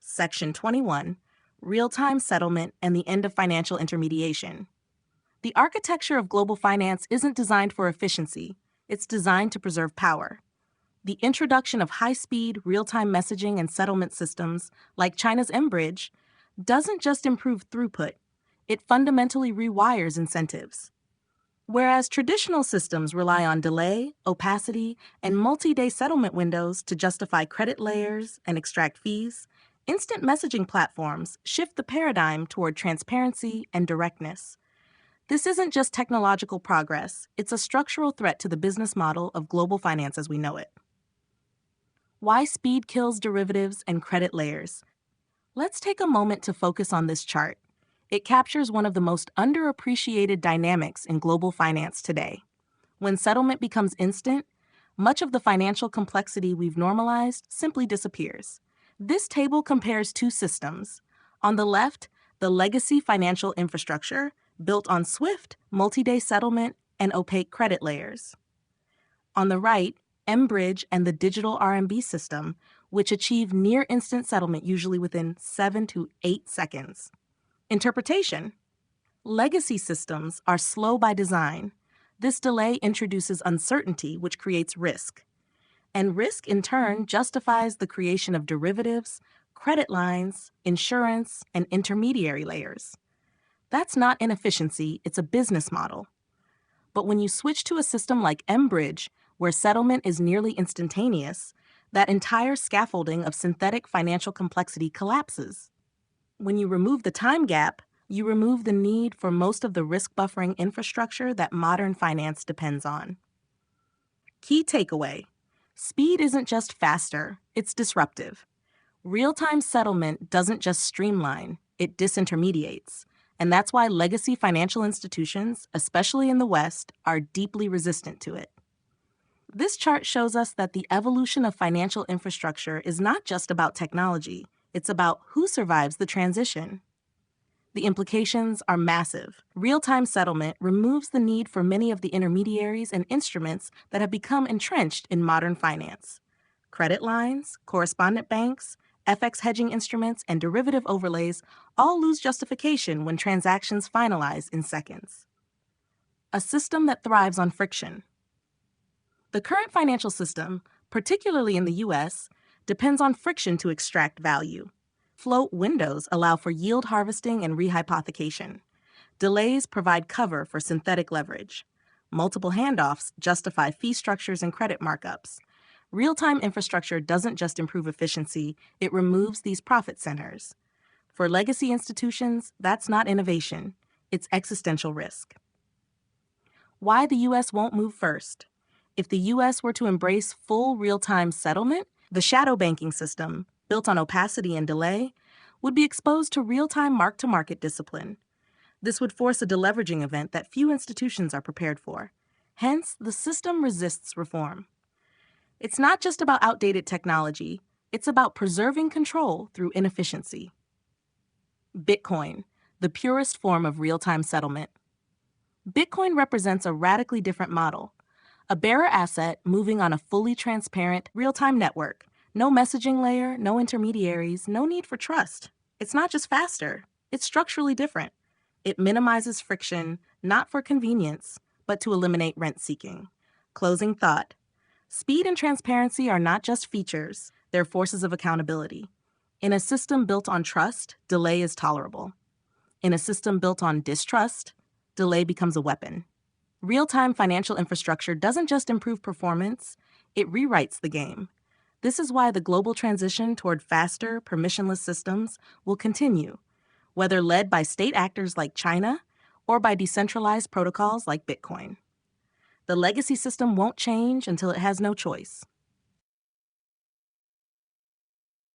Section 21, Real-Time Settlement and the End of Financial Intermediation. The architecture of global finance isn't designed for efficiency, it's designed to preserve power. The introduction of high-speed, real-time messaging and settlement systems, like China's mBridge, doesn't just improve throughput, it fundamentally rewires incentives. Whereas traditional systems rely on delay, opacity, and multi-day settlement windows to justify credit layers and extract fees, instant messaging platforms shift the paradigm toward transparency and directness. This isn't just technological progress, it's a structural threat to the business model of global finance as we know it. Why speed kills derivatives and credit layers? Let's take a moment to focus on this chart. It captures one of the most underappreciated dynamics in global finance today. When settlement becomes instant, much of the financial complexity we've normalized simply disappears. This table compares two systems. On the left, the legacy financial infrastructure built on swift, multi-day settlement and opaque credit layers. On the right, mBridge and the digital RMB system, which achieve near-instant settlement usually within 7 to 8 seconds. Interpretation. Legacy systems are slow by design. This delay introduces uncertainty, which creates risk. And risk, in turn, justifies the creation of derivatives, credit lines, insurance, and intermediary layers. That's not inefficiency, it's a business model. But when you switch to a system like mBridge, where settlement is nearly instantaneous, that entire scaffolding of synthetic financial complexity collapses. When you remove the time gap, you remove the need for most of the risk buffering infrastructure that modern finance depends on. Key takeaway: speed isn't just faster, it's disruptive. Real-time settlement doesn't just streamline, it disintermediates. And that's why legacy financial institutions, especially in the West, are deeply resistant to it. This chart shows us that the evolution of financial infrastructure is not just about technology. It's about who survives the transition. The implications are massive. Real-time settlement removes the need for many of the intermediaries and instruments that have become entrenched in modern finance. Credit lines, correspondent banks, FX hedging instruments, and derivative overlays all lose justification when transactions finalize in seconds. A system that thrives on friction. The current financial system, particularly in the US, depends on friction to extract value. Float windows allow for yield harvesting and rehypothecation. Delays provide cover for synthetic leverage. Multiple handoffs justify fee structures and credit markups. Real-time infrastructure doesn't just improve efficiency, it removes these profit centers. For legacy institutions, that's not innovation, it's existential risk. Why the US won't move first? If the US were to embrace full real-time settlement, the shadow banking system, built on opacity and delay, would be exposed to real-time mark-to-market discipline. This would force a deleveraging event that few institutions are prepared for. Hence, the system resists reform. It's not just about outdated technology, it's about preserving control through inefficiency. Bitcoin, the purest form of real-time settlement. Bitcoin represents a radically different model. A bearer asset moving on a fully transparent, real-time network. No messaging layer, no intermediaries, no need for trust. It's not just faster, it's structurally different. It minimizes friction, not for convenience, but to eliminate rent-seeking. Closing thought. Speed and transparency are not just features, they're forces of accountability. In a system built on trust, delay is tolerable. In a system built on distrust, delay becomes a weapon. Real-time financial infrastructure doesn't just improve performance, it rewrites the game. This is why the global transition toward faster, permissionless systems will continue, whether led by state actors like China or by decentralized protocols like Bitcoin. The legacy system won't change until it has no choice.